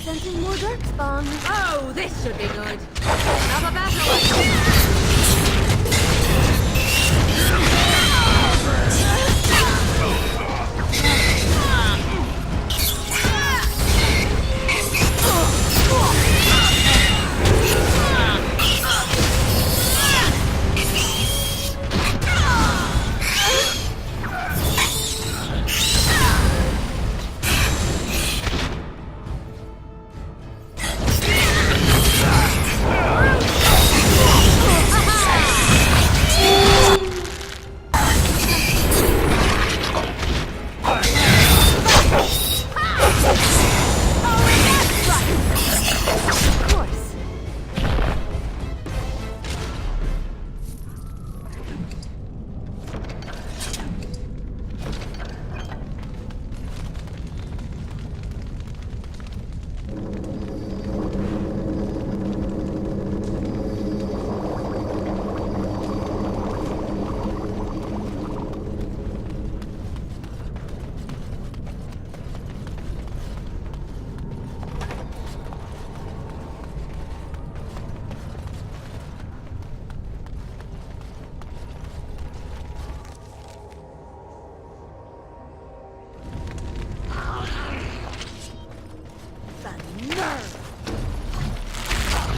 Sensing more darkspawn. Oh, this should be good. Another battle.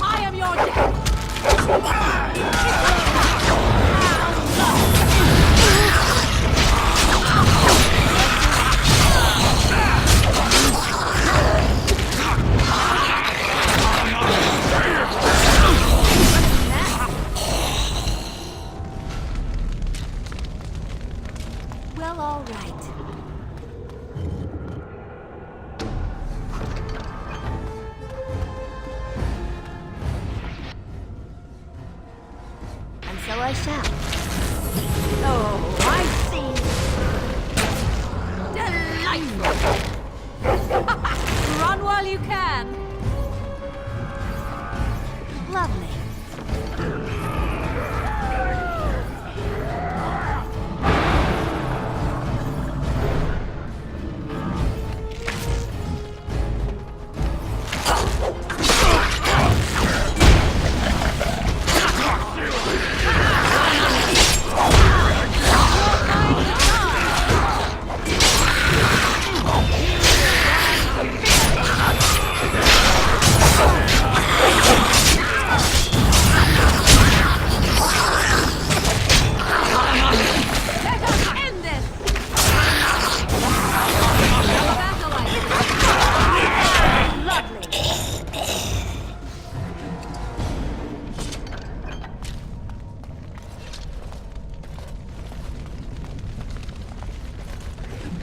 I am your Well, all right. So I shall. Oh, I see. Delightful. Run while you can. Lovely.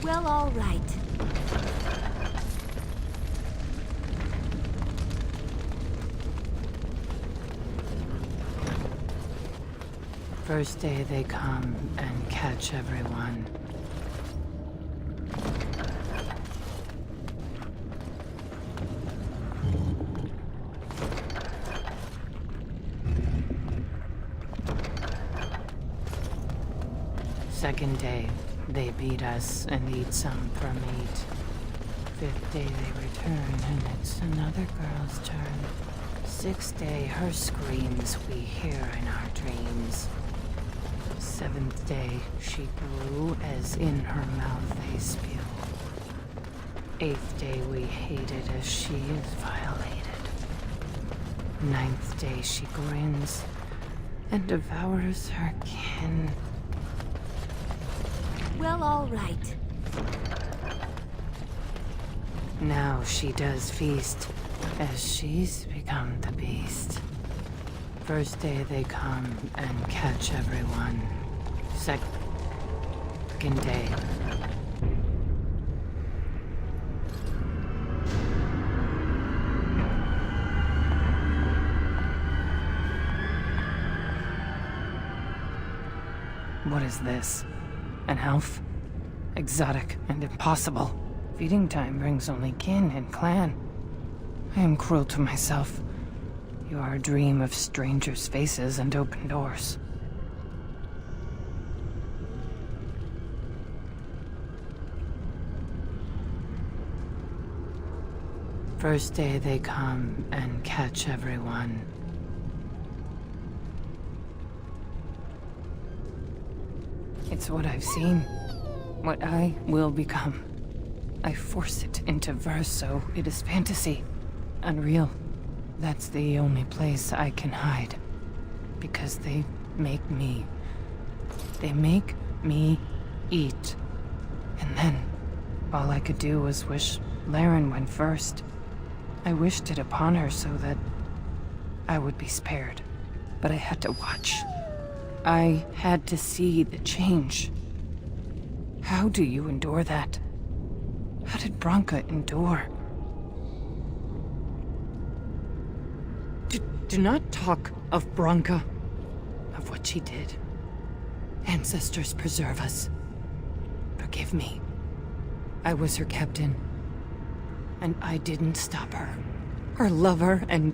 Well, all right. First day they come and catch everyone. Second day, they beat us and eat some for meat. Fifth day they return and it's another girl's turn. Sixth day, her screams we hear in our dreams. Seventh day, she grew as in her mouth they spew. Eighth day, we hated as she is violated. Ninth day, she grins and devours her kin. Well, all right. Now she does feast, as she's become the beast. First day they come and catch everyone. Second day. What is this? An elf? Exotic and impossible. Feeding time brings only kin and clan. I am cruel to myself. You are a dream of strangers' faces and open doors. First day they come and catch everyone. It's what I've seen. What I will become. I force it into verse, so it is fantasy. Unreal. That's the only place I can hide. Because they make me. They make me eat. And then, all I could do was wish Laren went first. I wished it upon her so that I would be spared. But I had to watch. I had to see the change. How do you endure that? How did Branka endure? Do not talk of Branka, of what she did. Ancestors preserve us. Forgive me. I was her captain, and I didn't stop her. Her lover, and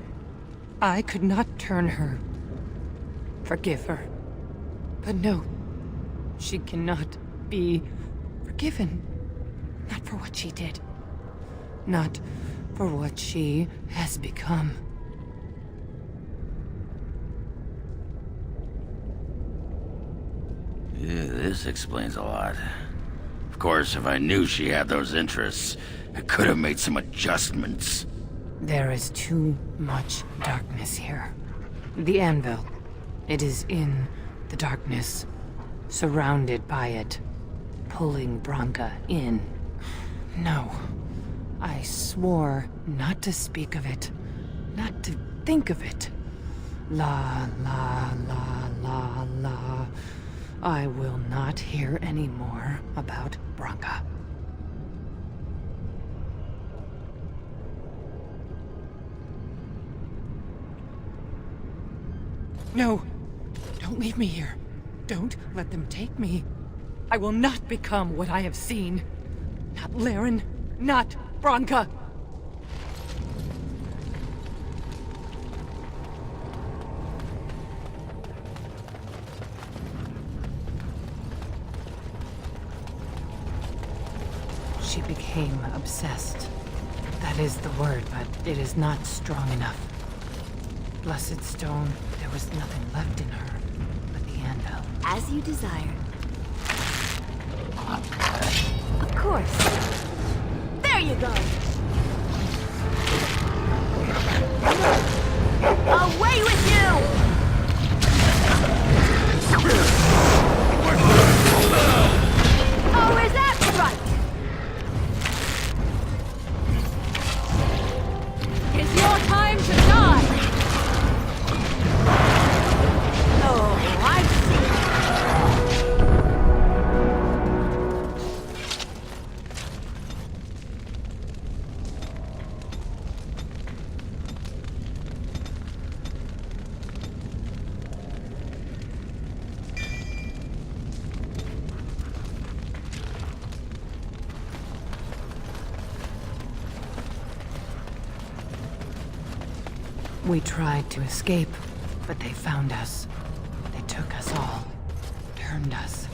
I could not turn her. Forgive her. But no, she cannot be forgiven. Not for what she did. Not for what she has become. Yeah, this explains a lot. Of course, if I knew she had those interests, I could have made some adjustments. There is too much darkness here. The anvil. It is in the darkness, surrounded by it, pulling Branka in. No. I swore not to speak of it, not to think of it. La, la, la, la, la. I will not hear any more about Branka. No! Don't leave me here. Don't let them take me. I will not become what I have seen. Not Laren, not Branka. She became obsessed. That is the word, but it is not strong enough. Blessed stone, there was nothing left in her but the anvil. As you desire. Of course. There you go. Away with you! Oh, is that right? It's your time to die! Oh, I see. We tried to escape, but they found us. They took us all. Turned us.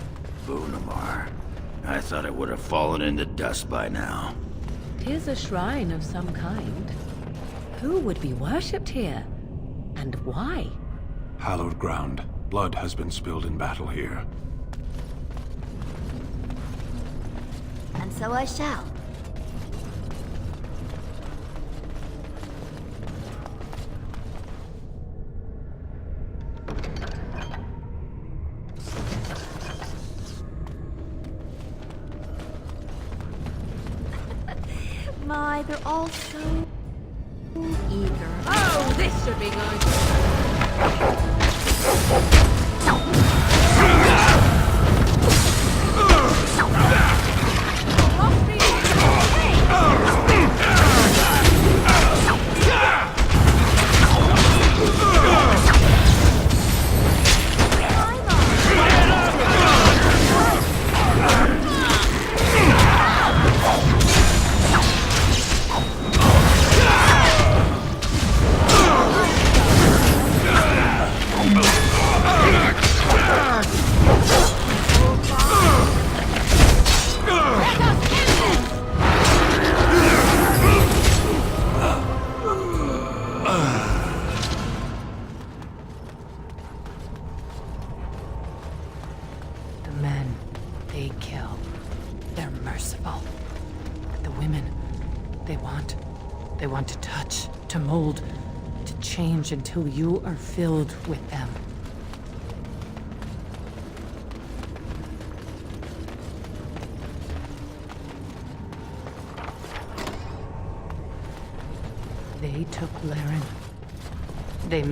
Bunamar. I thought it would have fallen into dust by now. 'Tis a shrine of some kind. Who would be worshipped here? And why? Hallowed ground. Blood has been spilled in battle here. And so I shall. My, they're all so eager. Oh, this should be good. men, they kill. They're merciful. But the women, they want to touch, to mold, to change until you are filled with them. They took Laren. They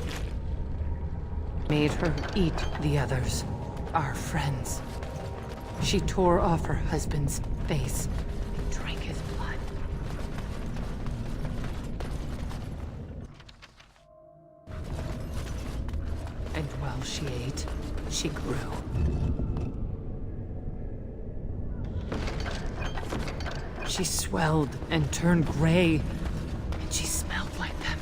made her eat the others, our friends. She tore off her husband's face and drank his blood. And while she ate, she grew. She swelled and turned gray, and she smelled like them.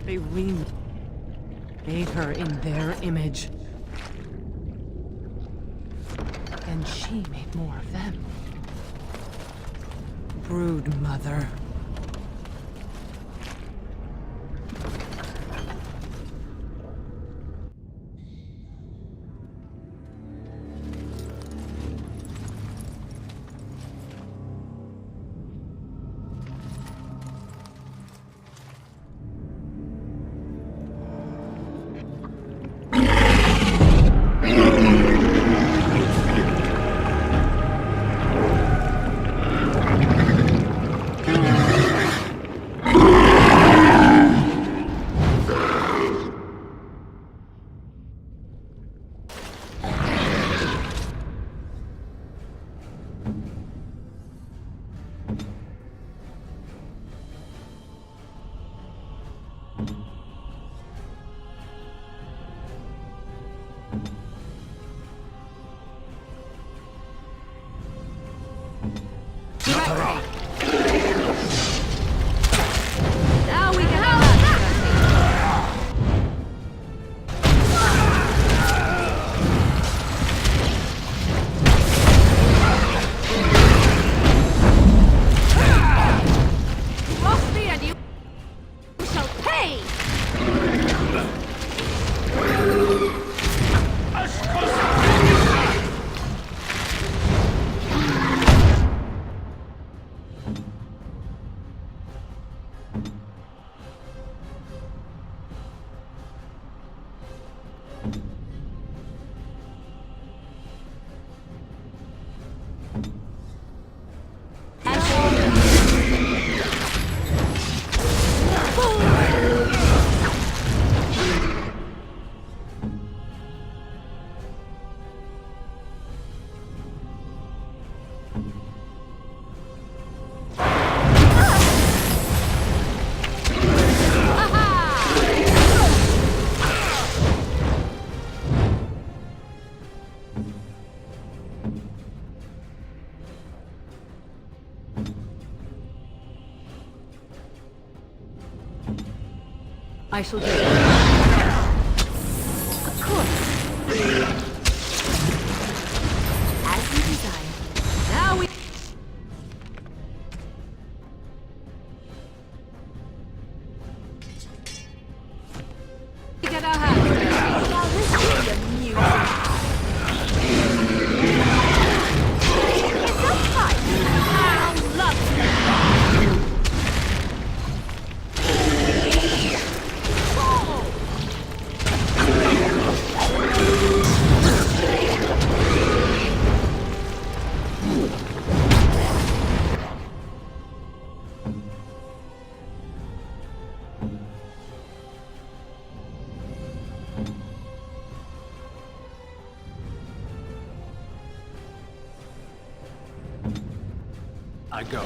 They remade her in their image. And she made more of them. Brood mother. Now we can have that. Cross me and you shall pay! I shall do it. Of course. As you desire. Now we get our hands dirty. Now this will be amusing. It's a fight. How lovely. I go.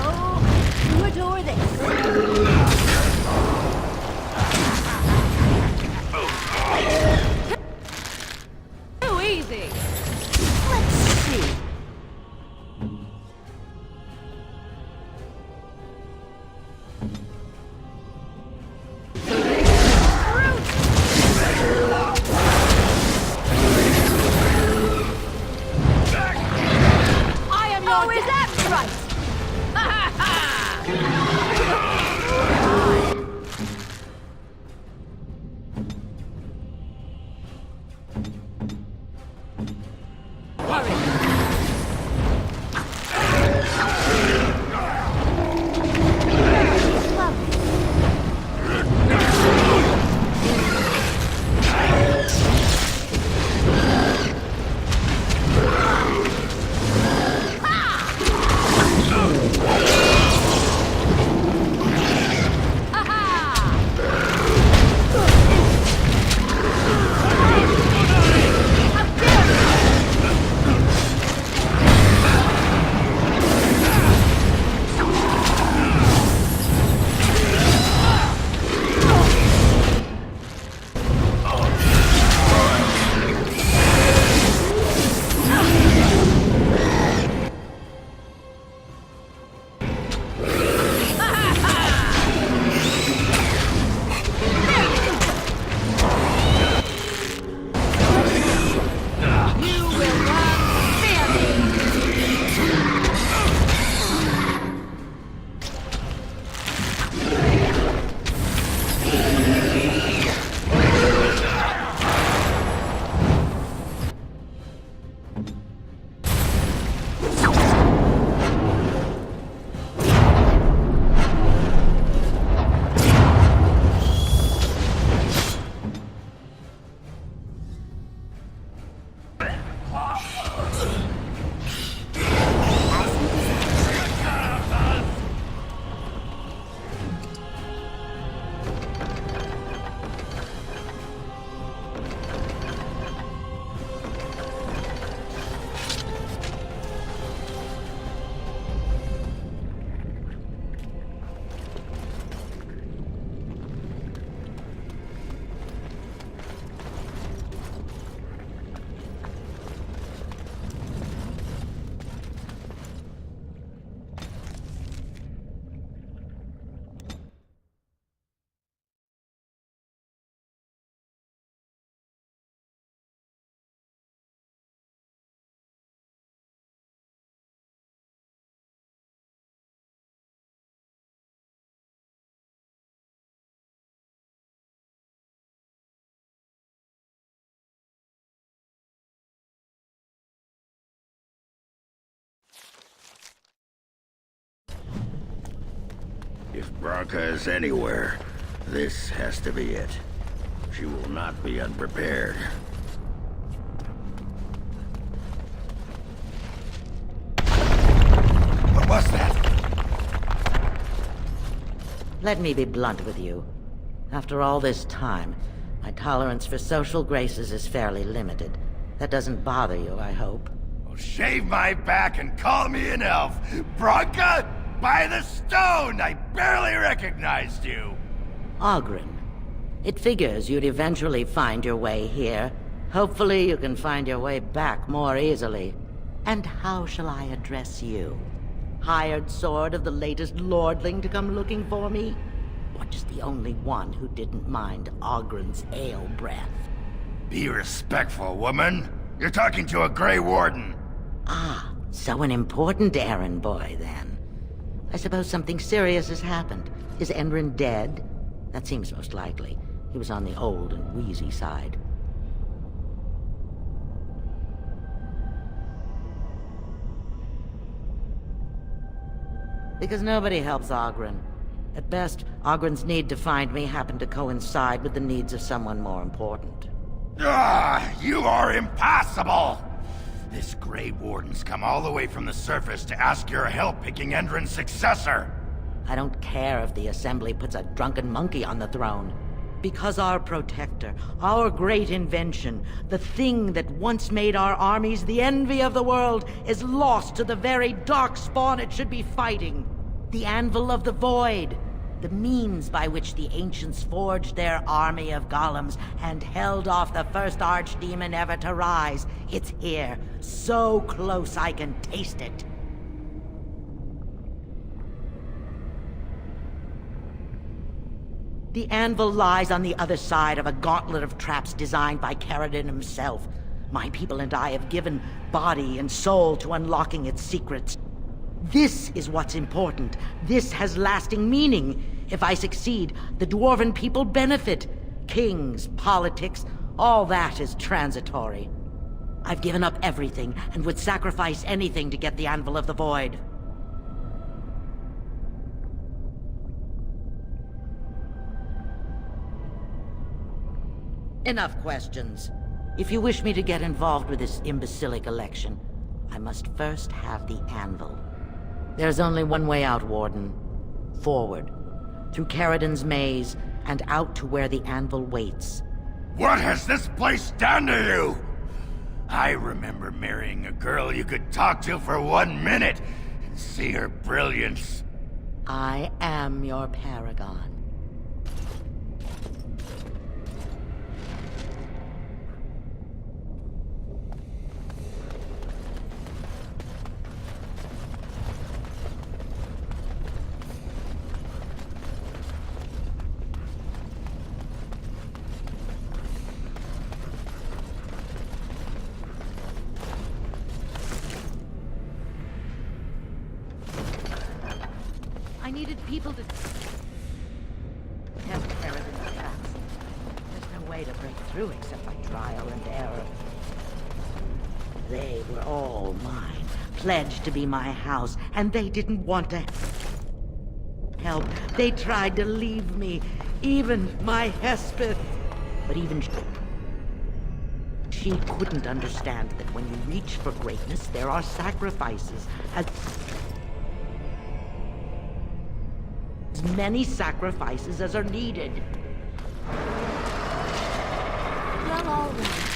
Oh, you adore this. If Bronca is anywhere, this has to be it. She will not be unprepared. What was that? Let me be blunt with you. After all this time, my tolerance for social graces is fairly limited. That doesn't bother you, I hope. Well, shave my back and call me an elf. Bronca, by the stone! I barely recognized you. Ogren. It figures you'd eventually find your way here. Hopefully you can find your way back more easily. And how shall I address you? Hired sword of the latest lordling to come looking for me? Or just the only one who didn't mind Ogren's ale breath? Be respectful, woman. You're talking to a Grey Warden. Ah, so an important errand boy, then. I suppose something serious has happened. Is Endrin dead? That seems most likely. He was on the old and wheezy side. Because nobody helps Ogren. At best, Ogren's need to find me happened to coincide with the needs of someone more important. Ah, you are impossible! This Grey Warden's come all the way from the surface to ask your help picking Endrin's successor. I don't care if the Assembly puts a drunken monkey on the throne. Because our protector, our great invention, the thing that once made our armies the envy of the world, is lost to the very darkspawn it should be fighting. The Anvil of the Void. The means by which the ancients forged their army of golems and held off the first archdemon ever to rise. It's here, so close I can taste it. The anvil lies on the other side of a gauntlet of traps designed by Caradon himself. My people and I have given body and soul to unlocking its secrets. This is what's important. This has lasting meaning. If I succeed, the Dwarven people benefit. Kings, politics, all that is transitory. I've given up everything and would sacrifice anything to get the Anvil of the Void. Enough questions. If you wish me to get involved with this imbecilic election, I must first have the Anvil. There's only one way out, Warden. Forward. Through Caradon's maze, and out to where the Anvil waits. What has this place done to you? I remember marrying a girl you could talk to for 1 minute and see her brilliance. I am your paragon. I needed people to test Caradon's traps. There's no way to break through except by trial and error. They were all mine, pledged to be my house, and they didn't want to help. They tried to leave me, even my Hespeth. But even she couldn't understand that when you reach for greatness, there are sacrifices. As many sacrifices as are needed. Well, all right.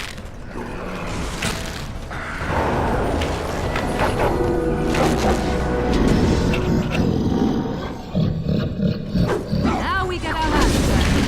Now we get our hands dirty.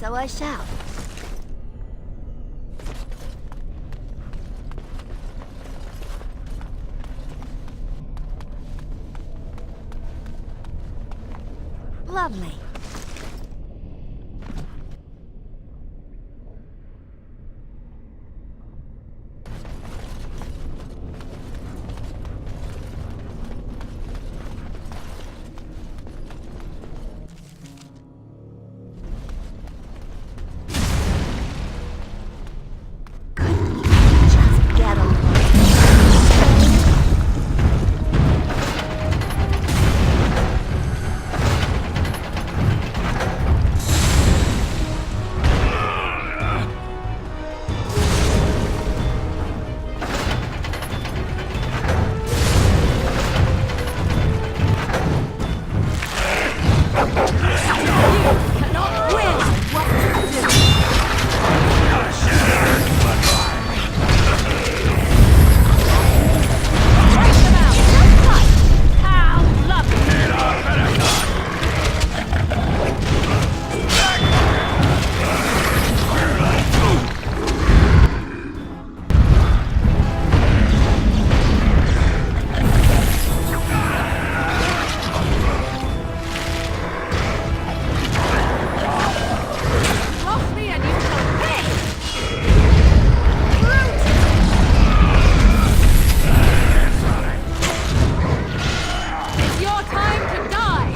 so I shall. Lovely. Just get 'em. Cross me and you shall pay! It's your time to die!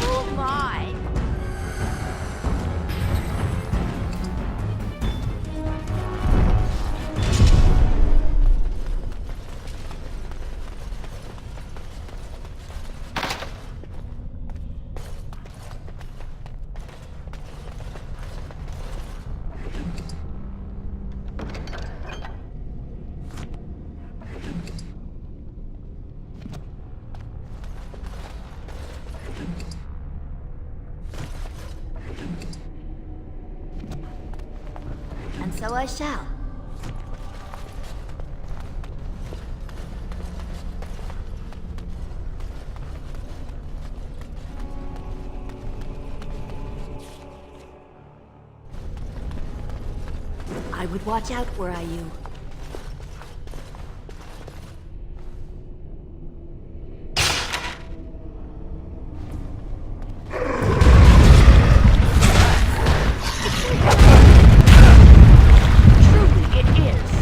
Oh my! And so I shall. I would watch out were I you. Truly it is.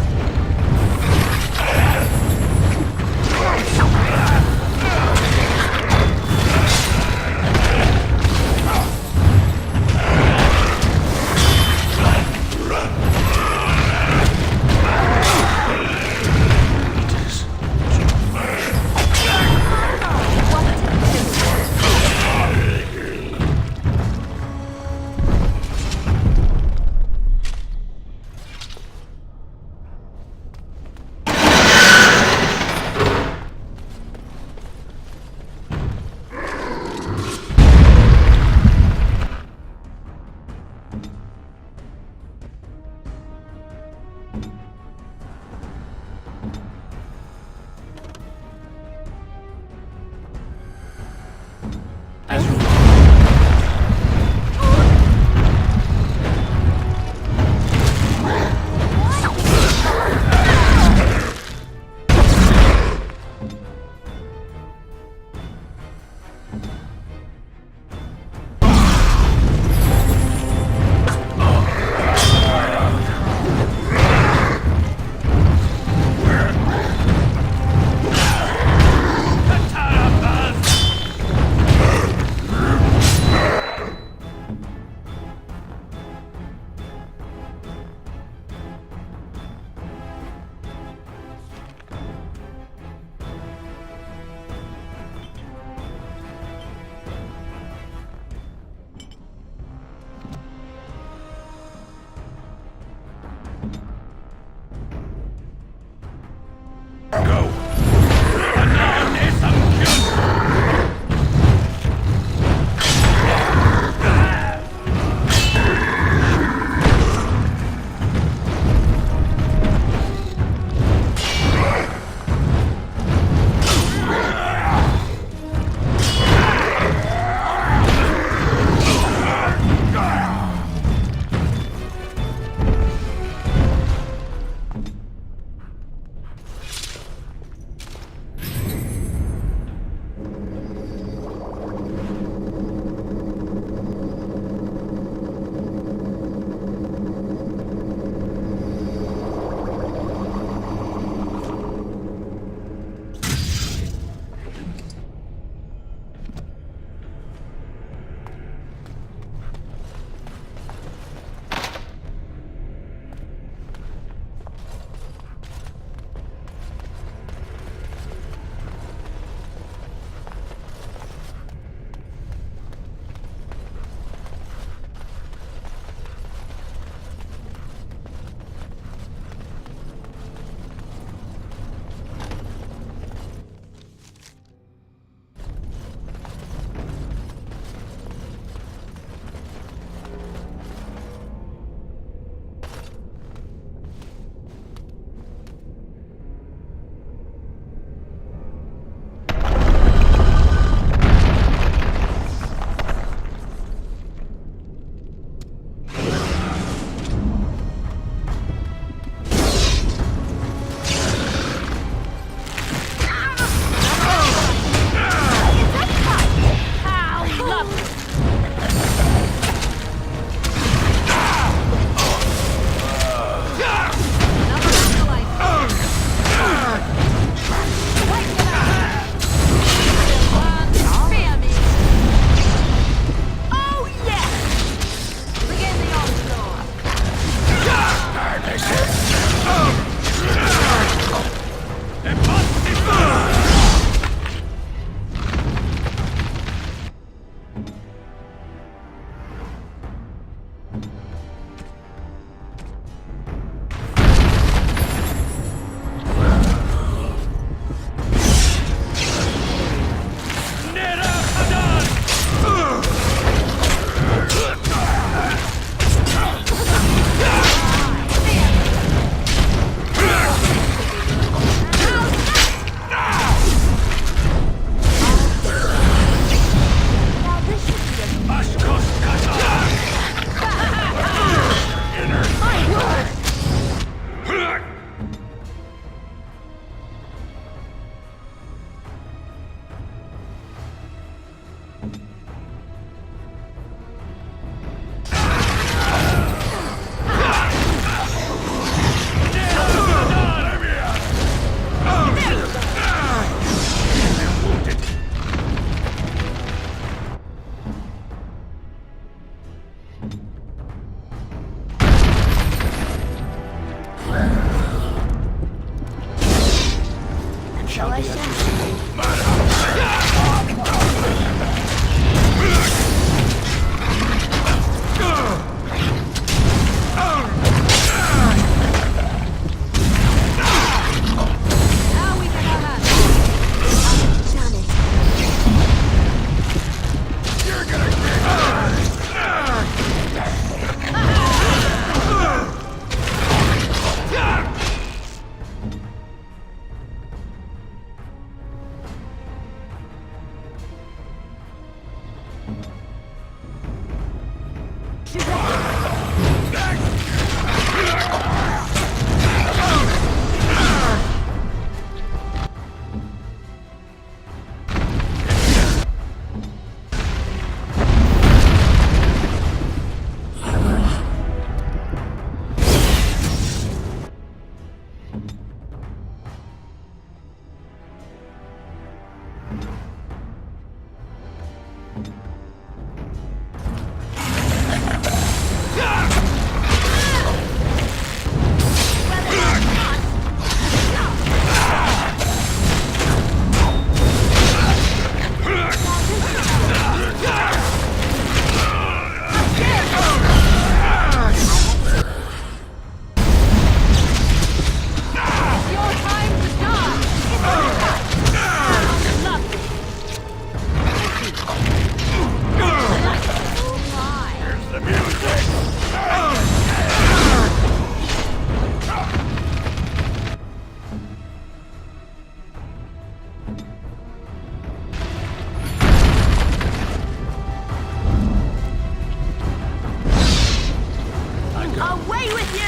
Away with you!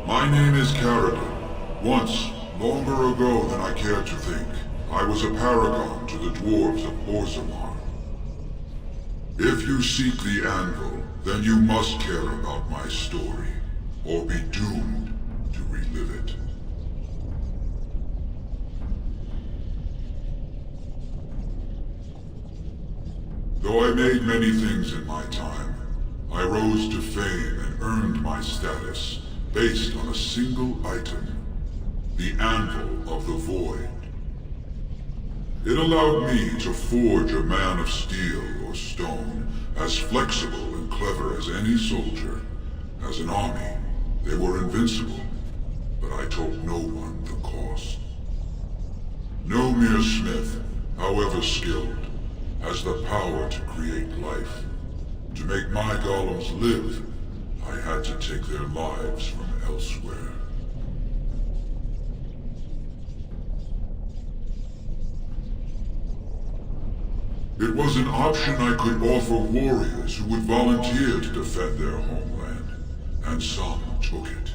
My name is Carradine. Once, longer ago than I care to think, I was a paragon to the dwarves of Orzammar. If you seek the anvil, then you must care about my story, or be doomed to relive it. Though I made many things in my time, I rose to fame and earned my status based on a single item. The Anvil of the Void. It allowed me to forge a man of steel or stone as flexible and clever as any soldier. As an army, they were invincible, but I told no one the cost. No mere smith, however skilled, has the power to create life. To make my golems live, I had to take their lives from elsewhere. It was an option I could offer warriors who would volunteer to defend their homeland, and some took it.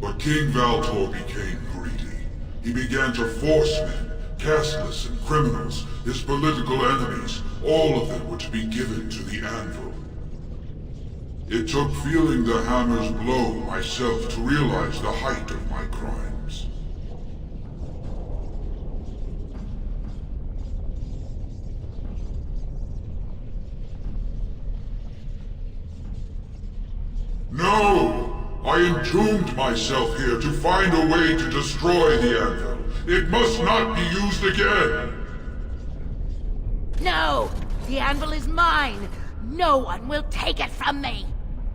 But King Valtor became greedy. He began to force men, casteless and criminals, his political enemies, all of them were to be given to the Anvil. It took feeling the hammer's blow myself to realize the height of my crimes. No! I entombed myself here to find a way to destroy the Anvil. It must not be used again! No! The anvil is mine! No one will take it from me!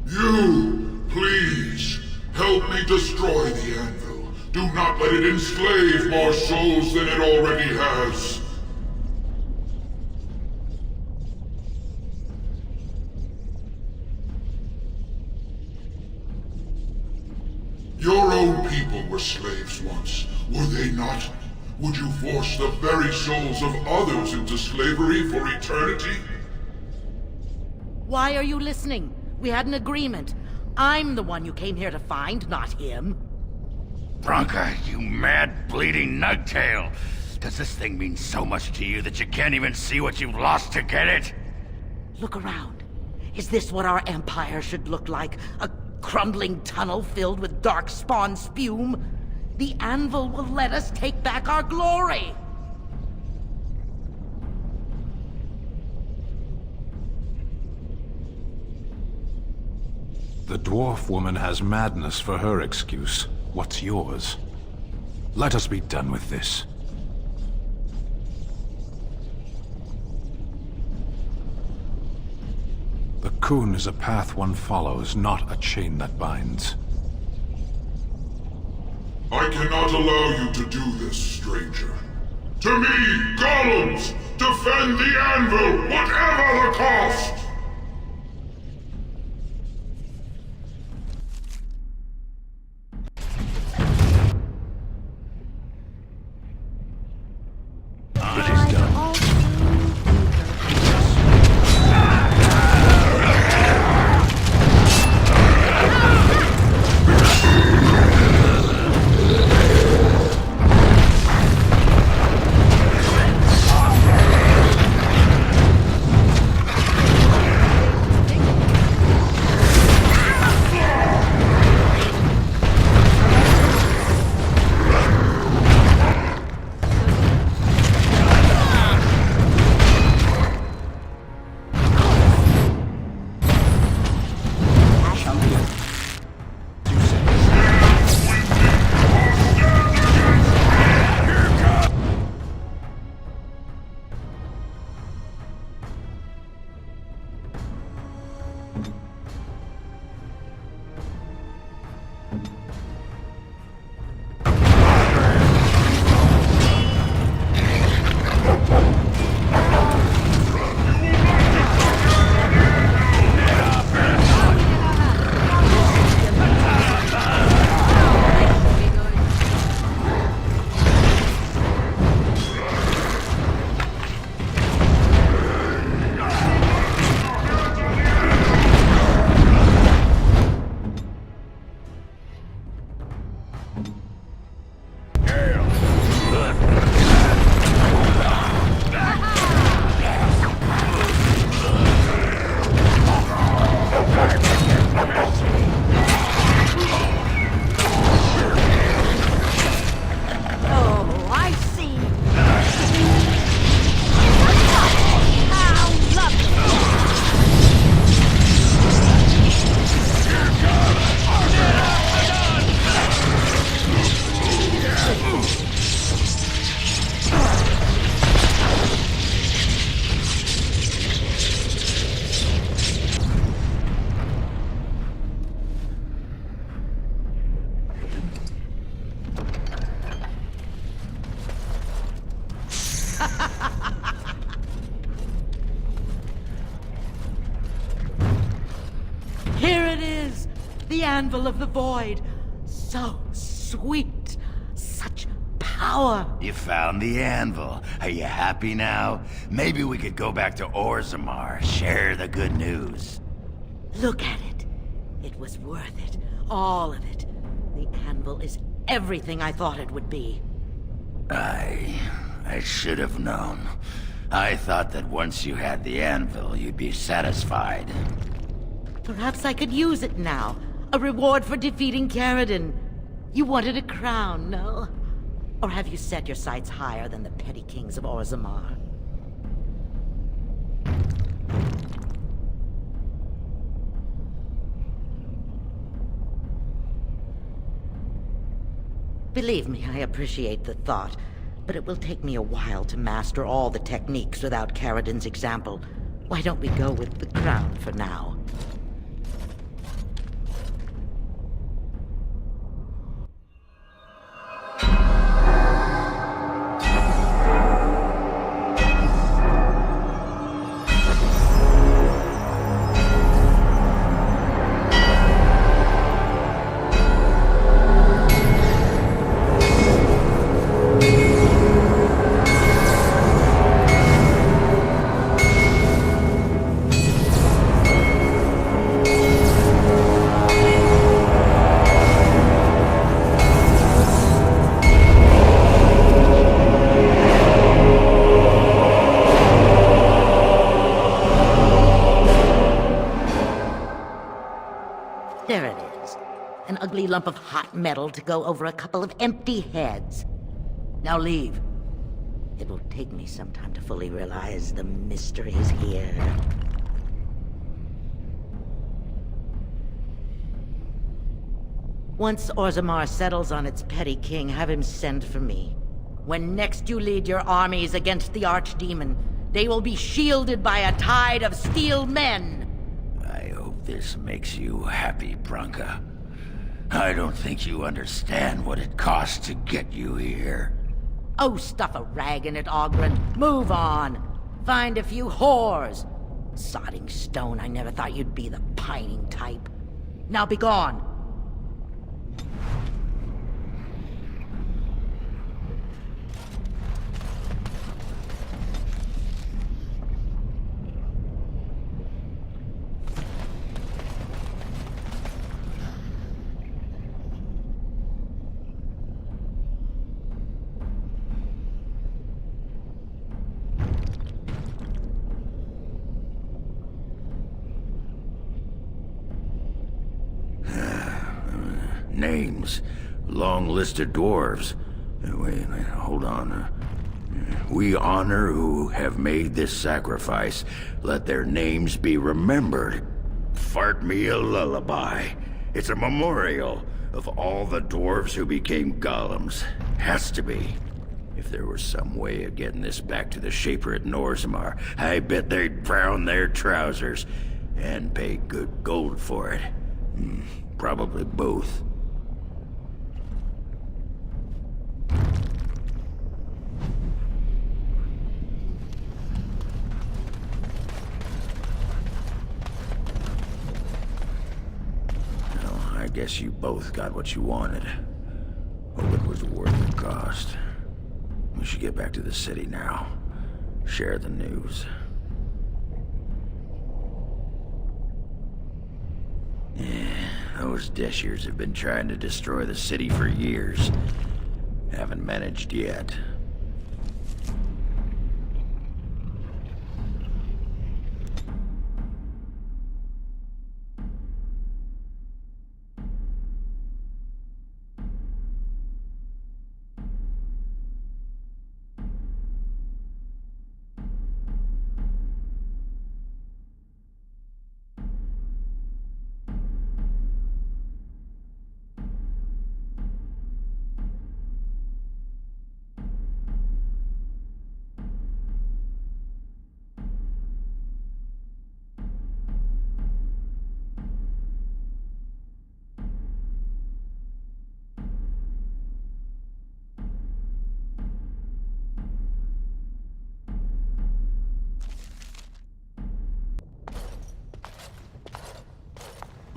You, please, help me destroy the Anvil. Do not let it enslave more souls than it already has. Your own people were slaves once, were they not? Would you force the very souls of others into slavery for eternity? Why are you listening? We had an agreement. I'm the one you came here to find, not him. Bronca, you mad, bleeding nugtail! Does this thing mean so much to you that you can't even see what you've lost to get it? Look around. Is this what our empire should look like? A crumbling tunnel filled with dark spawn spume? The anvil will let us take back our glory! The dwarf woman has madness for her excuse. What's yours? Let us be done with this. The Kun is a path one follows, not a chain that binds. I cannot allow you to do this, stranger. To me, golems! Defend the Anvil, whatever the cost! It is done. Here it is! The Anvil of the Void. So sweet. Such power. You found the anvil. Are you happy now? Maybe we could go back to Orzammar, share the good news. Look at it. It was worth it. All of it. The anvil is everything I thought it would be. I should have known. I thought that once you had the anvil, you'd be satisfied. Perhaps I could use it now. A reward for defeating Caradon. You wanted a crown, no? Or have you set your sights higher than the petty kings of Orzammar? Believe me, I appreciate the thought, but it will take me a while to master all the techniques without Caradon's example. Why don't we go with the crown for now? There it is. An ugly lump of hot metal to go over a couple of empty heads. Now leave. It will take me some time to fully realize the mysteries here. Once Orzammar settles on its petty king, have him send for me. When next you lead your armies against the archdemon, they will be shielded by a tide of steel men. I hope this makes you happy, Branka. I don't think you understand what it costs to get you here. Oh, stuff a rag in it, Ogren. Move on. Find a few whores. Sodding stone, I never thought you'd be the pining type. Now be gone. Names. Long list of dwarves. Wait, hold on. We honor who have made this sacrifice. Let their names be remembered. Fart me a lullaby. It's a memorial of all the dwarves who became golems. Has to be. If there was some way of getting this back to the Shaper at Orzammar, I bet they'd brown their trousers and pay good gold for it. Probably both. Well, I guess you both got what you wanted. Hope it was worth the cost. We should get back to the city now. Share the news. Yeah, those Deshirs have been trying to destroy the city for years. Haven't managed yet.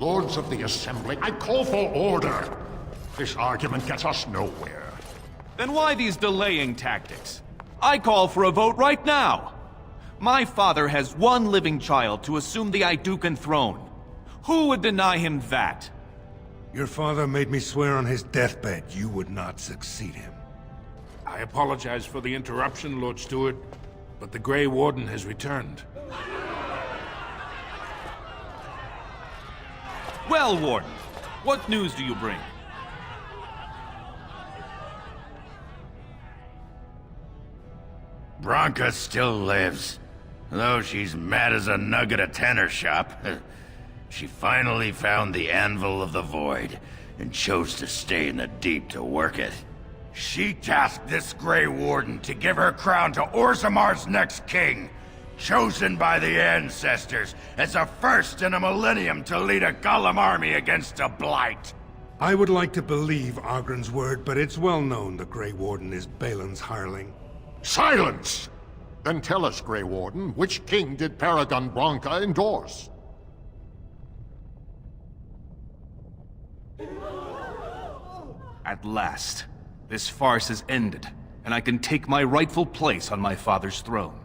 Lords of the Assembly, I call for order! This argument gets us nowhere. Then why these delaying tactics? I call for a vote right now! My father has one living child to assume the Idukan throne. Who would deny him that? Your father made me swear on his deathbed you would not succeed him. I apologize for the interruption, Lord Steward, but the Grey Warden has returned. Well, Warden, what news do you bring? Branka still lives. Though she's mad as a nug at a tanner shop. She finally found the Anvil of the Void, and chose to stay in the Deep to work it. She tasked this Grey Warden to give her crown to Orzamar's next king, chosen by the ancestors as a first in a millennium to lead a Golem army against a blight. I would like to believe Ogren's word, but it's well known the Grey Warden is Balin's hireling. Silence! Then tell us, Grey Warden, which king did Paragon Branka endorse? At last, this farce has ended, and I can take my rightful place on my father's throne.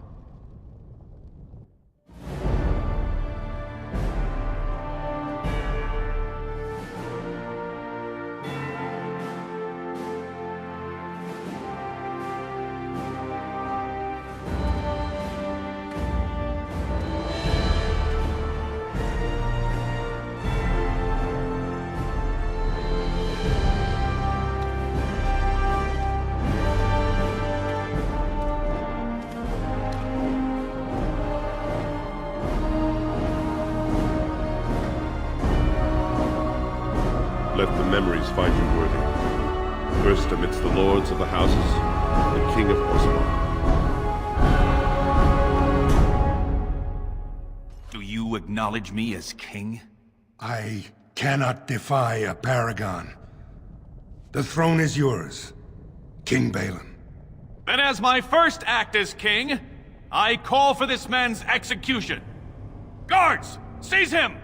Let the memories find you worthy. First amidst the lords of the houses, the King of Orzammar. Do you acknowledge me as king? I cannot defy a paragon. The throne is yours, King Balin. Then as my first act as king, I call for this man's execution. Guards, seize him!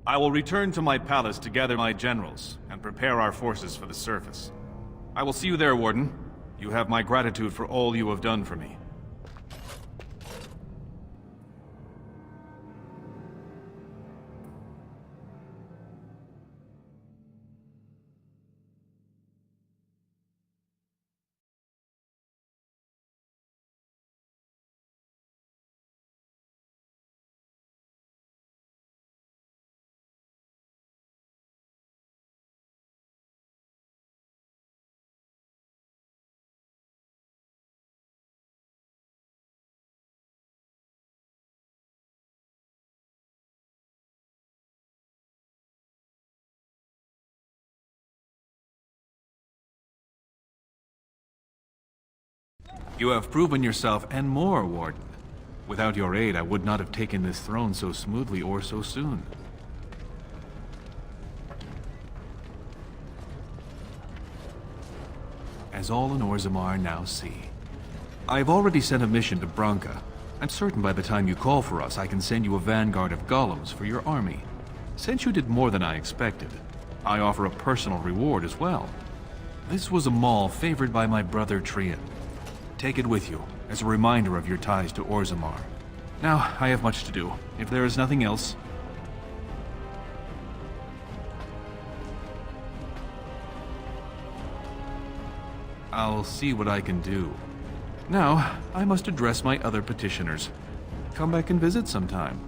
I will return to my palace to gather my generals and prepare our forces for the surface. I will see you there, Warden. You have my gratitude for all you have done for me. You have proven yourself and more, Warden. Without your aid, I would not have taken this throne so smoothly or so soon. As all in Orzammar now see. I have already sent a mission to Branka. I'm certain by the time you call for us, I can send you a vanguard of golems for your army. Since you did more than I expected, I offer a personal reward as well. This was a mall favored by my brother Trian. Take it with you, as a reminder of your ties to Orzammar. Now, I have much to do. If there is nothing else... I'll see what I can do. Now, I must address my other petitioners. Come back and visit sometime.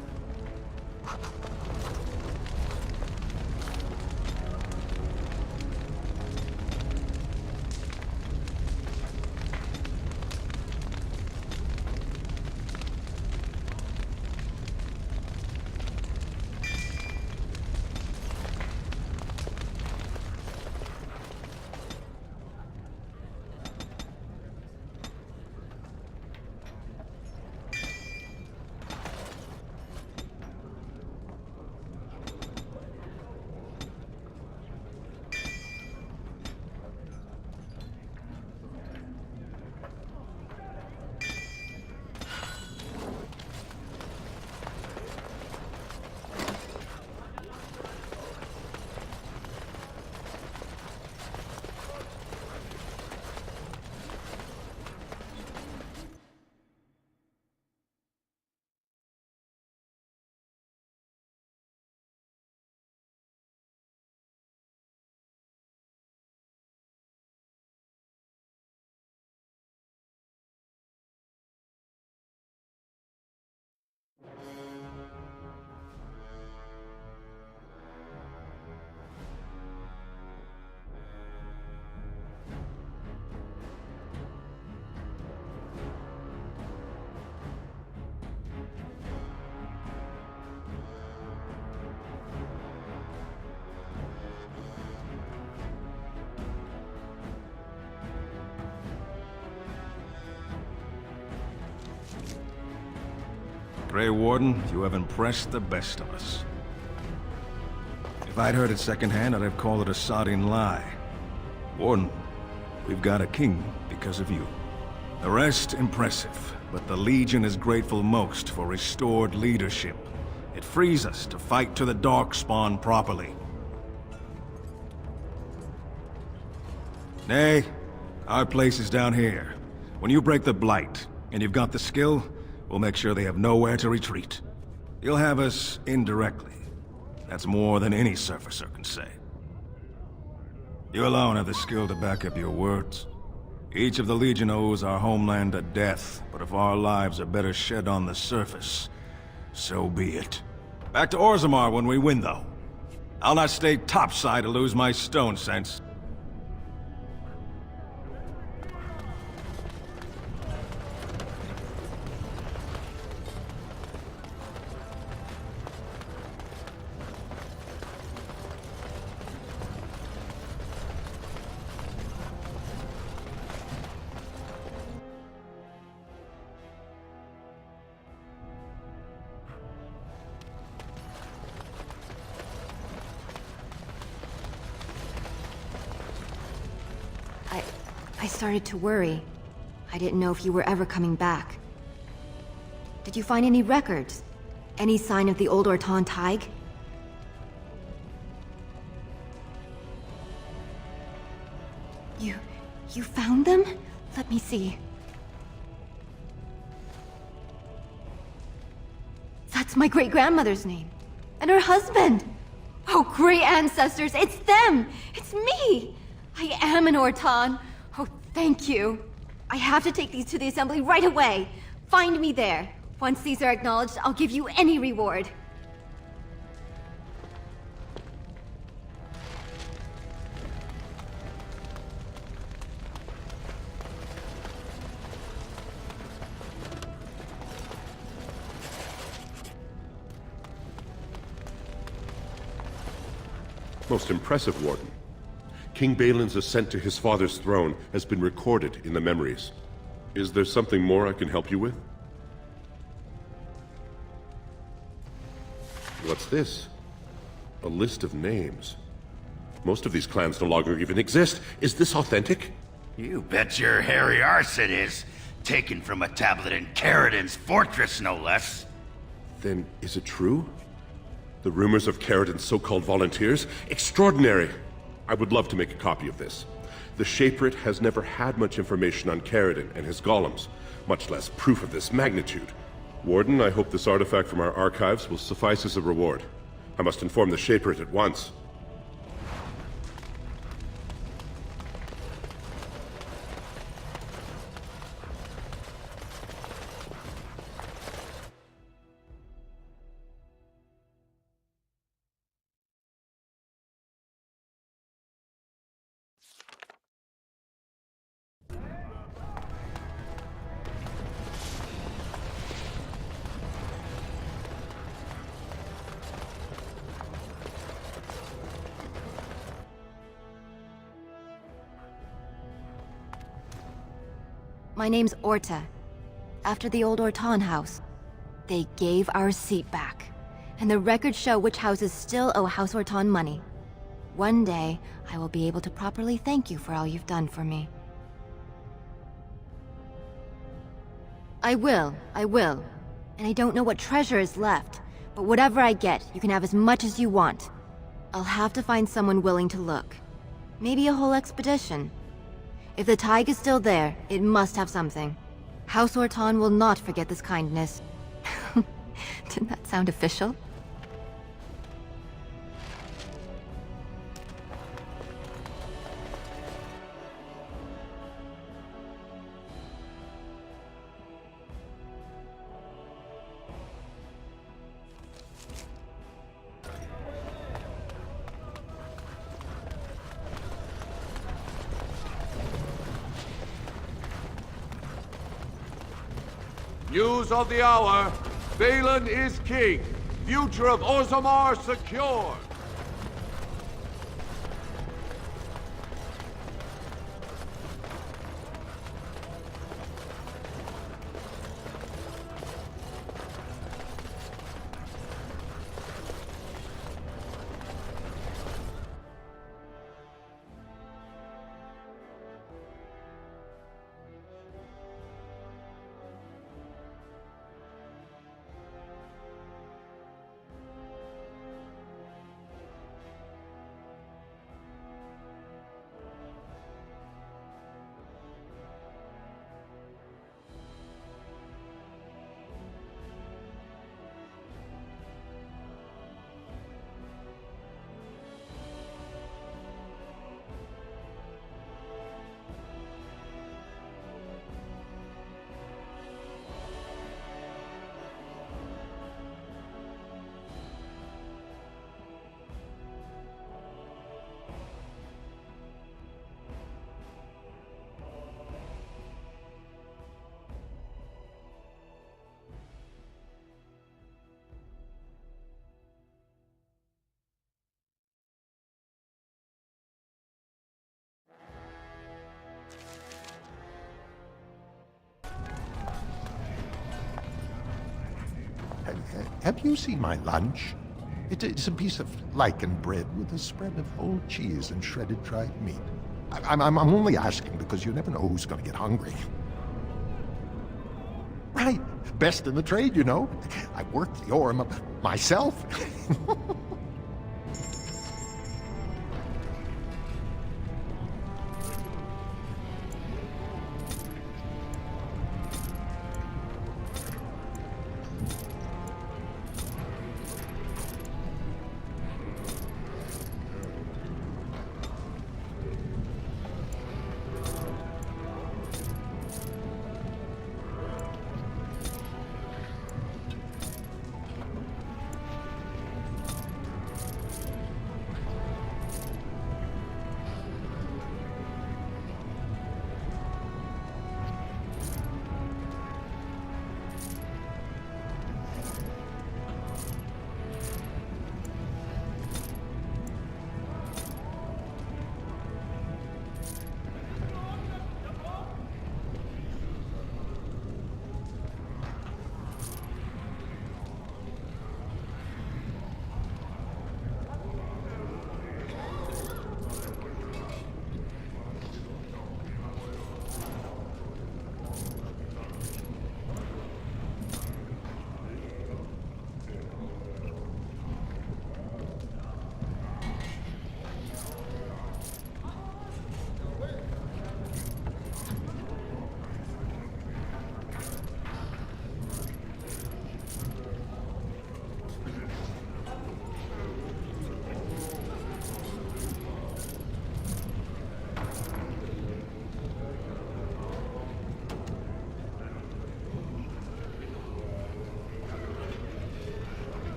Grey Warden, you have impressed the best of us. If I'd heard it secondhand, I'd have called it a sodding lie. Warden, we've got a king because of you. The rest, impressive, but the Legion is grateful most for restored leadership. It frees us to fight to the Darkspawn properly. Nay, our place is down here. When you break the Blight, and you've got the skill, we'll make sure they have nowhere to retreat. You'll have us indirectly. That's more than any surfacer can say. You alone have the skill to back up your words. Each of the Legion owes our homeland a death, but if our lives are better shed on the surface, so be it. Back to Orzammar when we win, though. I'll not stay topside to lose my stone sense. I started to worry. I didn't know if you were ever coming back. Did you find any records? Any sign of the old Orton Tig? You found them? Let me see. That's my great-grandmother's name. And her husband! Oh, great ancestors, it's them! It's me! I am an Orton. Oh, thank you. I have to take these to the Assembly right away. Find me there. Once these are acknowledged, I'll give you any reward. Most impressive, Warden. King Balin's ascent to his father's throne has been recorded in the memories. Is there something more I can help you with? What's this? A list of names. Most of these clans no longer even exist. Is this authentic? You bet your hairy arse it is. Taken from a tablet in Caridin's fortress, no less. Then is it true? The rumors of Caridin's so-called volunteers? Extraordinary! I would love to make a copy of this. The Shaperate has never had much information on Caridin and his golems, much less proof of this magnitude. Warden, I hope this artifact from our archives will suffice as a reward. I must inform the Shaperate at once. My name's Orta. After the old Orton house, they gave our seat back. And the records show which houses still owe House Orton money. One day, I will be able to properly thank you for all you've done for me. I will. And I don't know what treasure is left, but whatever I get, you can have as much as you want. I'll have to find someone willing to look. Maybe a whole expedition. If the Tig is still there, it must have something. House Orton will not forget this kindness. Didn't that sound official? News of the hour. Balin is king. Future of Orzammar secure. have you seen my lunch? It's a piece of lichen bread with a spread of whole cheese and shredded dried meat. I'm only asking because you never know who's going to get hungry. Right. Best in the trade, you know. I worked the ore myself.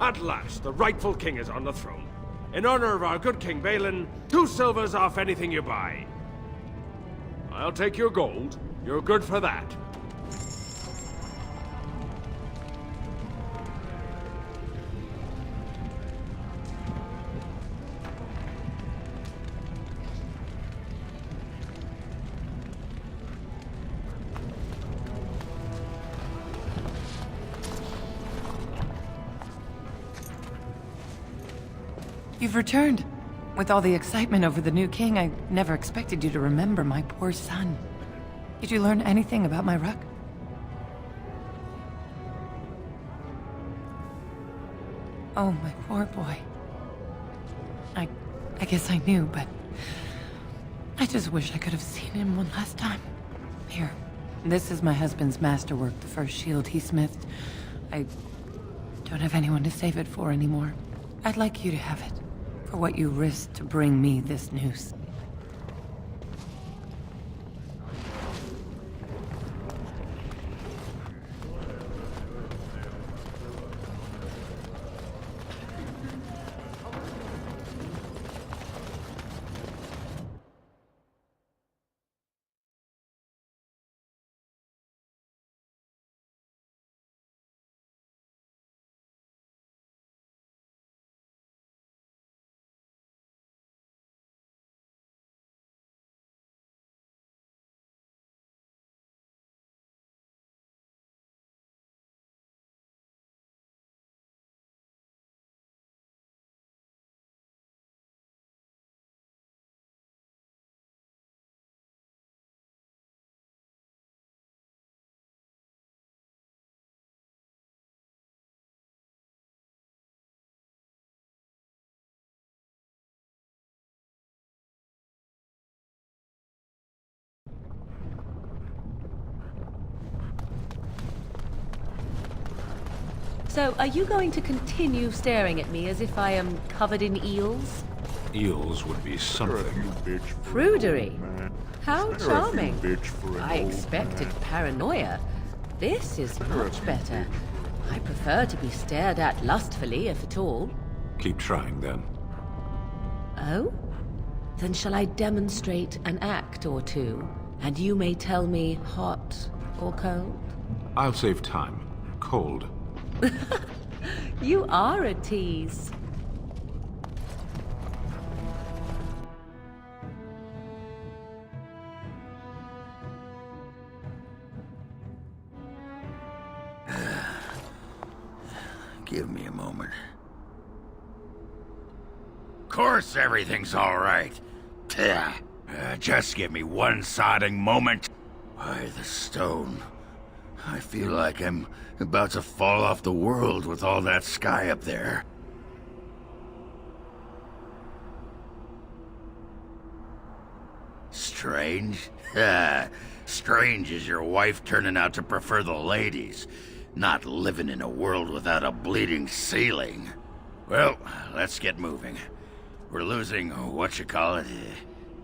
At last, the rightful king is on the throne. In honor of our good King Balin, 2 silvers off anything you buy. I'll take your gold. You're good for that. You've returned. With all the excitement over the new king, I never expected you to remember my poor son. Did you learn anything about my ruck? Oh, my poor boy. I guess I knew, but I just wish I could have seen him one last time. Here, this is my husband's masterwork, the first shield he smithed. I don't have anyone to save it for anymore. I'd like you to have it, for what you risked to bring me this news. So, are you going to continue staring at me as if I am covered in eels? Eels would be something. Prudery. How Spare a few charming. bitch for an I old expected paranoia. This is much better. I prefer to be stared at lustfully, if at all. Keep trying, then. Oh? Then shall I demonstrate an act or two, and you may tell me hot or cold? I'll save time. Cold. You are a tease. Give me a moment. Of course everything's all right. Just give me one sodding moment. Why, the stone. I feel like I'm about to fall off the world with all that sky up there. Strange? Strange is your wife turning out to prefer the ladies, not living in a world without a bleeding ceiling. Well, let's get moving. We're losing,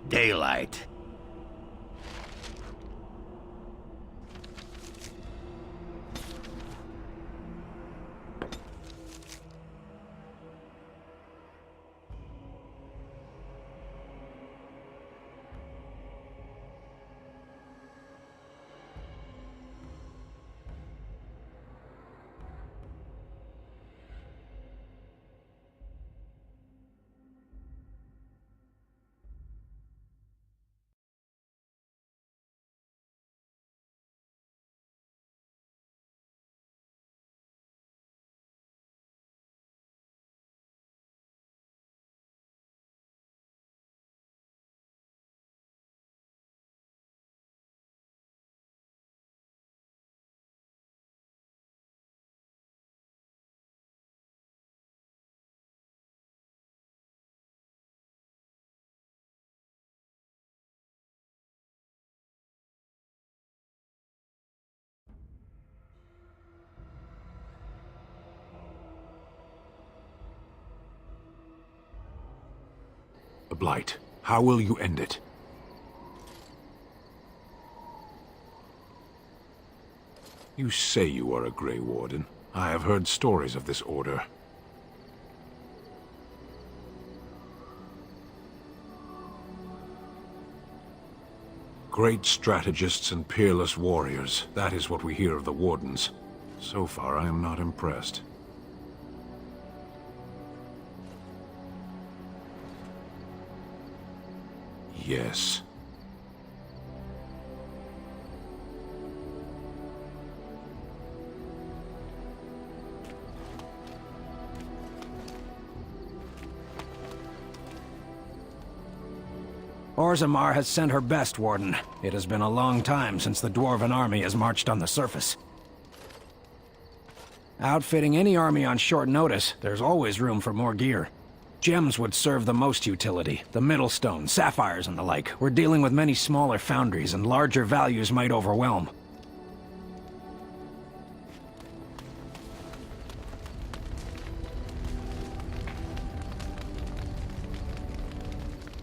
daylight. The Blight. How will you end it? You say you are a Grey Warden. I have heard stories of this order. Great strategists and peerless warriors. That is what we hear of the Wardens. So far, I am not impressed. Yes. Orzammar has sent her best, Warden. It has been a long time since the Dwarven army has marched on the surface. Outfitting any army on short notice, there's always room for more gear. Gems would serve the most utility. The Middlestone, sapphires and the like. We're dealing with many smaller foundries, and larger values might overwhelm.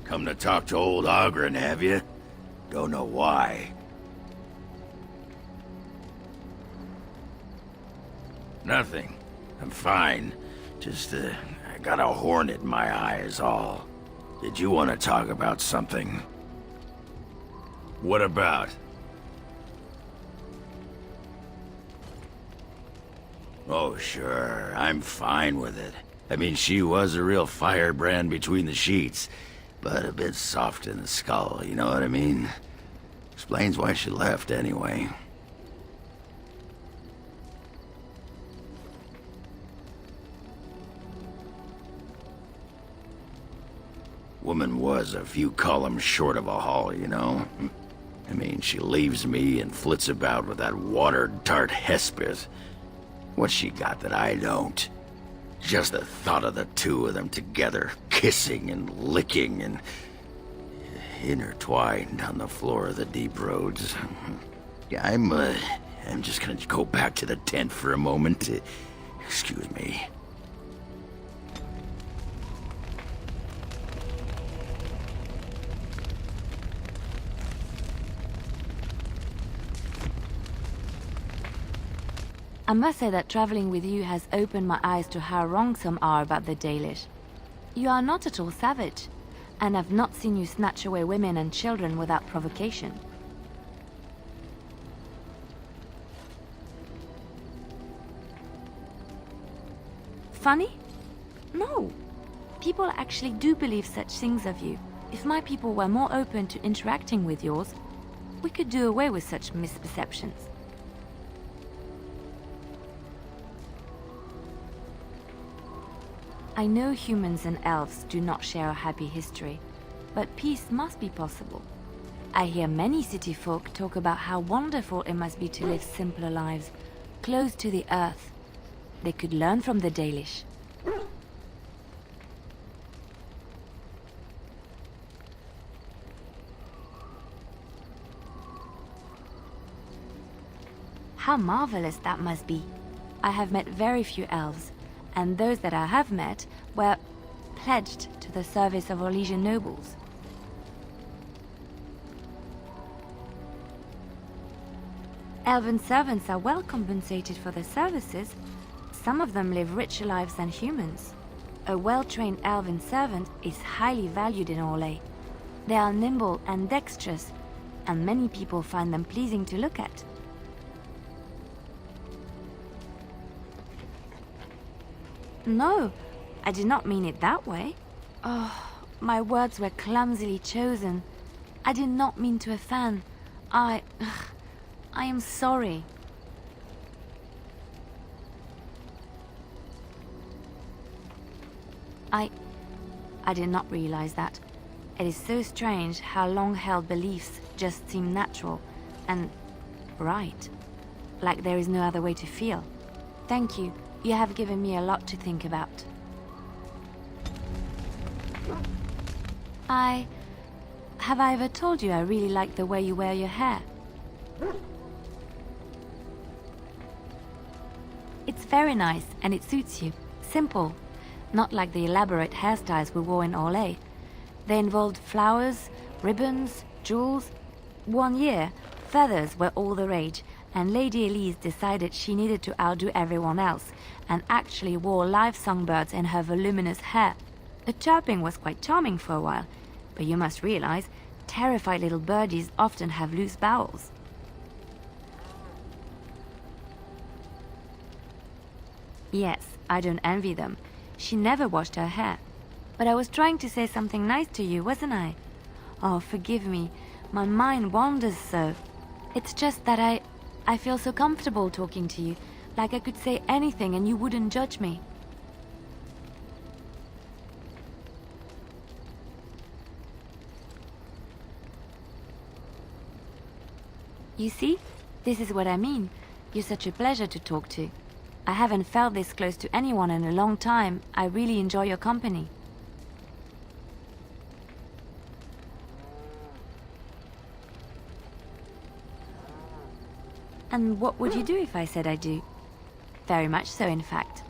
Come to talk to old Ogren, have you? Don't know why. Nothing. I'm fine. Just, I got a hornet in my eye is all. Did you want to talk about something? What about? Oh, sure. I'm fine with it. I mean, she was a real firebrand between the sheets, but a bit soft in the skull, you know what I mean? Explains why she left, anyway. Woman was a few columns short of a haul, you know? I mean, she leaves me and flits about with that watered tart Hespith. What's she got that I don't? Just the thought of the two of them together, kissing and licking and intertwined on the floor of the deep roads. Yeah, I'm just gonna go back to the tent for a moment. Excuse me. I must say that traveling with you has opened my eyes to how wrong some are about the Dalish. You are not at all savage, and I've not seen you snatch away women and children without provocation. Funny? No. People actually do believe such things of you. If my people were more open to interacting with yours, we could do away with such misperceptions. I know humans and elves do not share a happy history, but peace must be possible. I hear many city folk talk about how wonderful it must be to live simpler lives, close to the earth. They could learn from the Dalish. How marvelous that must be. I have met very few elves, and those that I have met were pledged to the service of Orlesian nobles. Elven servants are well compensated for their services. Some of them live richer lives than humans. A well-trained elven servant is highly valued in Orlais. They are nimble and dexterous, and many people find them pleasing to look at. No, I did not mean it that way. Oh, my words were clumsily chosen. I did not mean to offend. I am sorry. I did not realize that. It is so strange how long-held beliefs just seem natural and right. Like there is no other way to feel. Thank you. You have given me a lot to think about. Have I ever told you I really like the way you wear your hair? It's very nice and it suits you. Simple. Not like the elaborate hairstyles we wore in Orlais. They involved flowers, ribbons, jewels. One year, feathers were all the rage, and Lady Elise decided she needed to outdo everyone else, and actually wore live songbirds in her voluminous hair. The chirping was quite charming for a while, but you must realize, terrified little birdies often have loose bowels. Yes, I don't envy them. She never washed her hair. But I was trying to say something nice to you, wasn't I? Oh, forgive me. My mind wanders so. It's just that I feel so comfortable talking to you, like I could say anything and you wouldn't judge me. You see? This is what I mean. You're such a pleasure to talk to. I haven't felt this close to anyone in a long time. I really enjoy your company. And what would you do if I said I do? Very much so, in fact.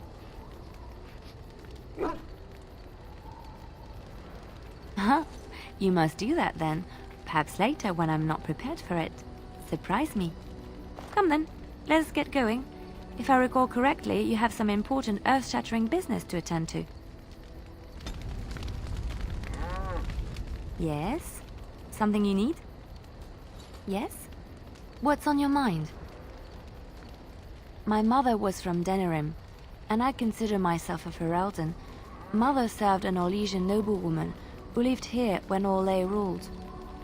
Huh? You must do that then. Perhaps later when I'm not prepared for it. Surprise me. Come then, let us get going. If I recall correctly, you have some important earth-shattering business to attend to. Yes? Something you need? Yes? What's on your mind? My mother was from Denerim, and I consider myself a Ferelden. Mother served an Orlesian noblewoman who lived here when Orlais ruled.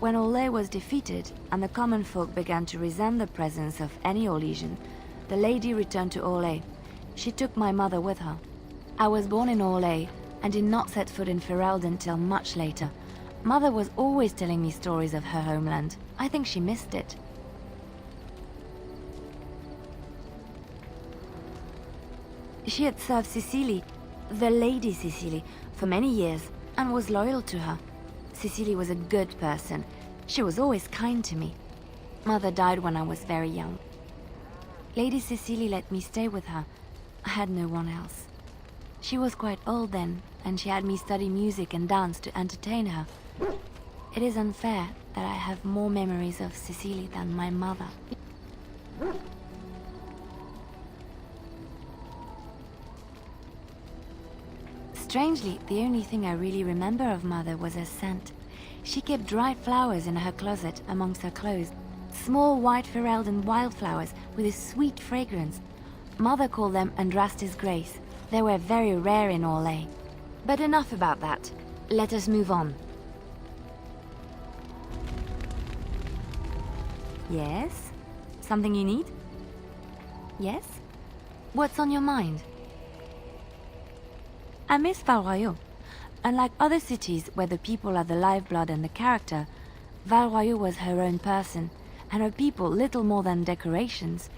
When Orlais was defeated and the common folk began to resent the presence of any Orlesian, the lady returned to Orlais. She took my mother with her. I was born in Orlais and did not set foot in Ferelden till much later. Mother was always telling me stories of her homeland. I think she missed it. She had served Cecily, the Lady Cecily, for many years and was loyal to her. Cecily was a good person. She was always kind to me. Mother died when I was very young. Lady Cecily let me stay with her, I had no one else. She was quite old then, and she had me study music and dance to entertain her. It is unfair that I have more memories of Cecily than my mother. Strangely, the only thing I really remember of Mother was her scent. She kept dried flowers in her closet amongst her clothes. Small white Ferelden wildflowers with a sweet fragrance. Mother called them Andraste's Grace. They were very rare in Orlais. But enough about that. Let us move on. Yes? Something you need? Yes? What's on your mind? I miss Val Royeaux. Unlike other cities where the people are the lifeblood and the character, Val Royeaux was her own person, and her people little more than decorations.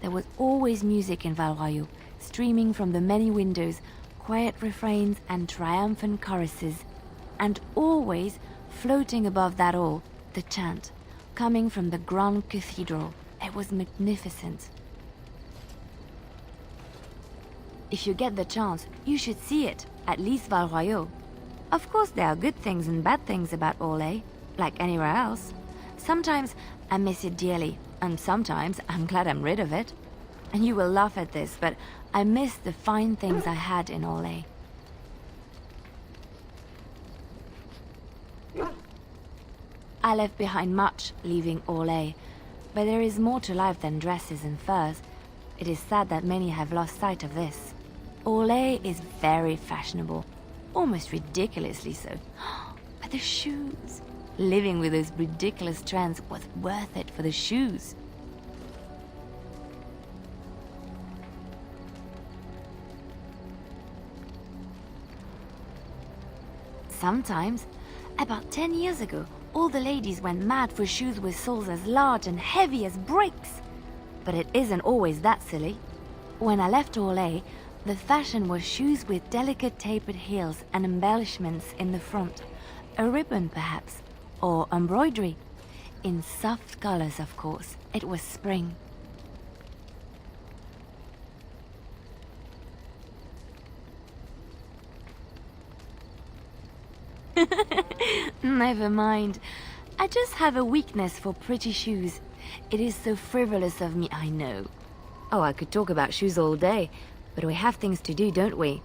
There was always music in Val Royeaux, streaming from the many windows, quiet refrains and triumphant choruses. And always, floating above that all, the chant, coming from the Grand Cathedral. It was magnificent. If you get the chance, you should see it, at least Val Royeaux. Of course there are good things and bad things about Orlais, like anywhere else. Sometimes I miss it dearly, and sometimes I'm glad I'm rid of it. And you will laugh at this, but I miss the fine things I had in Orlais. I left behind much, leaving Orlais, but there is more to life than dresses and furs. It is sad that many have lost sight of this. Orlais is very fashionable, almost ridiculously so. But the shoes! Living with those ridiculous trends was worth it for the shoes. Sometimes, about 10 years ago, all the ladies went mad for shoes with soles as large and heavy as bricks. But it isn't always that silly. When I left Orlais, the fashion was shoes with delicate tapered heels and embellishments in the front. A ribbon, perhaps, or embroidery. In soft colors, of course. It was spring. Never mind. I just have a weakness for pretty shoes. It is so frivolous of me, I know. Oh, I could talk about shoes all day, but we have things to do, don't we?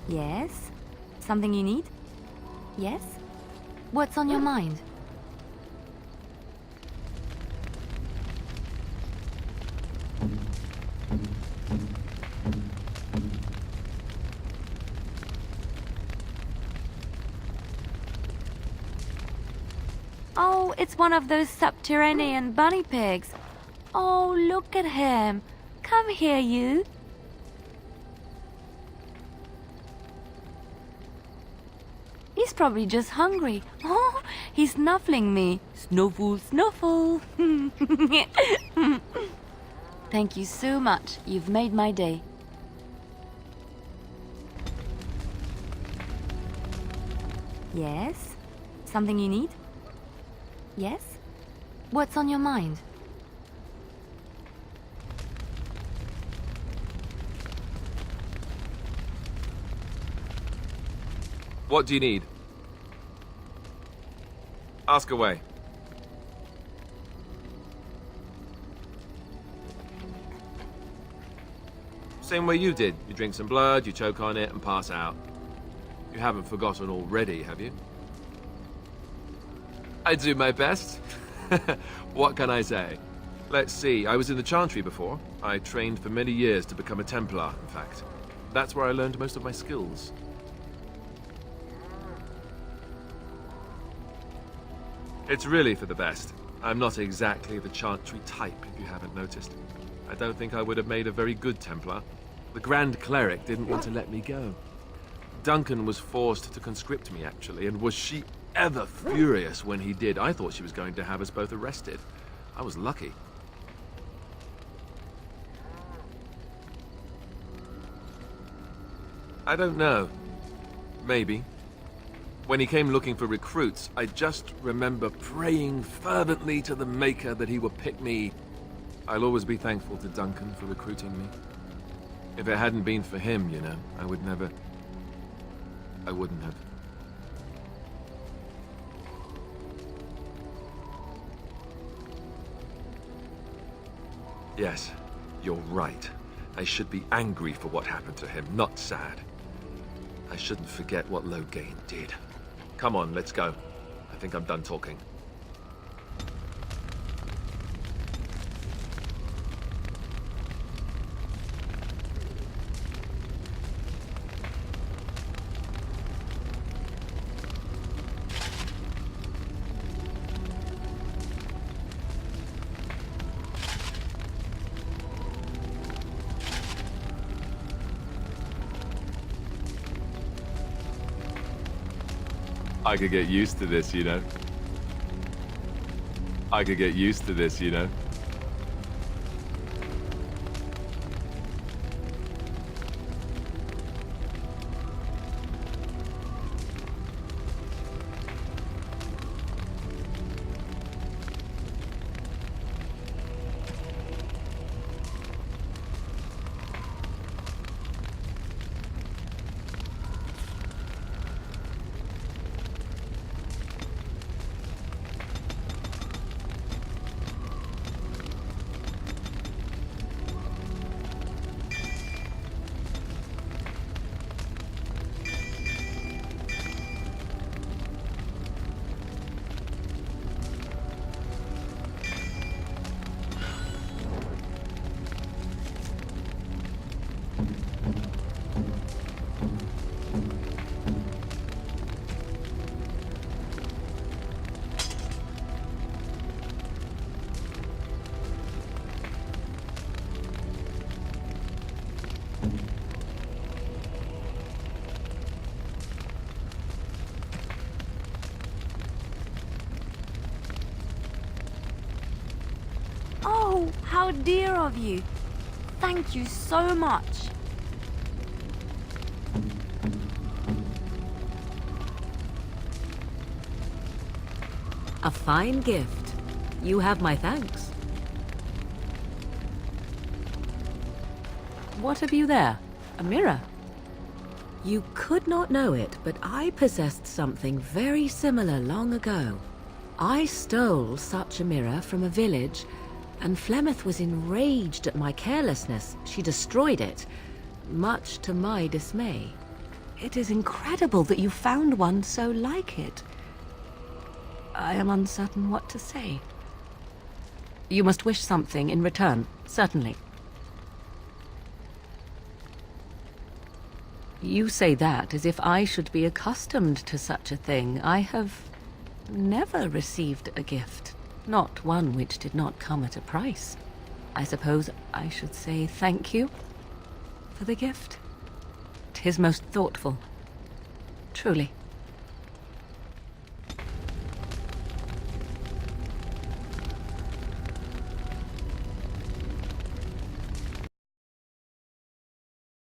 Yes? Something you need? Yes? What's on your mind? Oh, it's one of those subterranean bunny pigs. Oh, look at him. Come here, you. He's probably just hungry. Oh, he's snuffling me. Snuffle, snuffle. Thank you so much. You've made my day. Yes? Something you need? Yes? What's on your mind? What do you need? Ask away. Same way you did. You drink some blood, you choke on it, and pass out. You haven't forgotten already, have you? I do my best. What can I say? Let's see, I was in the Chantry before. I trained for many years to become a Templar, in fact. That's where I learned most of my skills. It's really for the best. I'm not exactly the Chantry type, if you haven't noticed. I don't think I would have made a very good Templar. The Grand Cleric didn't want to let me go. Duncan was forced to conscript me, actually, and was she ever furious when he did. I thought she was going to have us both arrested. I was lucky. I don't know. Maybe. When he came looking for recruits, I just remember praying fervently to the Maker that he would pick me. I'll always be thankful to Duncan for recruiting me. If it hadn't been for him, you know, I wouldn't have. Yes, you're right. I should be angry for what happened to him, not sad. I shouldn't forget what Loghain did. Come on, let's go. I think I'm done talking. I could get used to this, you know. I could get used to this, you know. Oh, how dear of you. Thank you so much. A fine gift. You have my thanks. What have you there? A mirror? You could not know it, but I possessed something very similar long ago. I stole such a mirror from a village, and Flemeth was enraged at my carelessness. She destroyed it, much to my dismay. It is incredible that you found one so like it. I am uncertain what to say. You must wish something in return, certainly. You say that as if I should be accustomed to such a thing. I have never received a gift, not one which did not come at a price. I suppose I should say thank you for the gift. 'Tis most thoughtful, truly.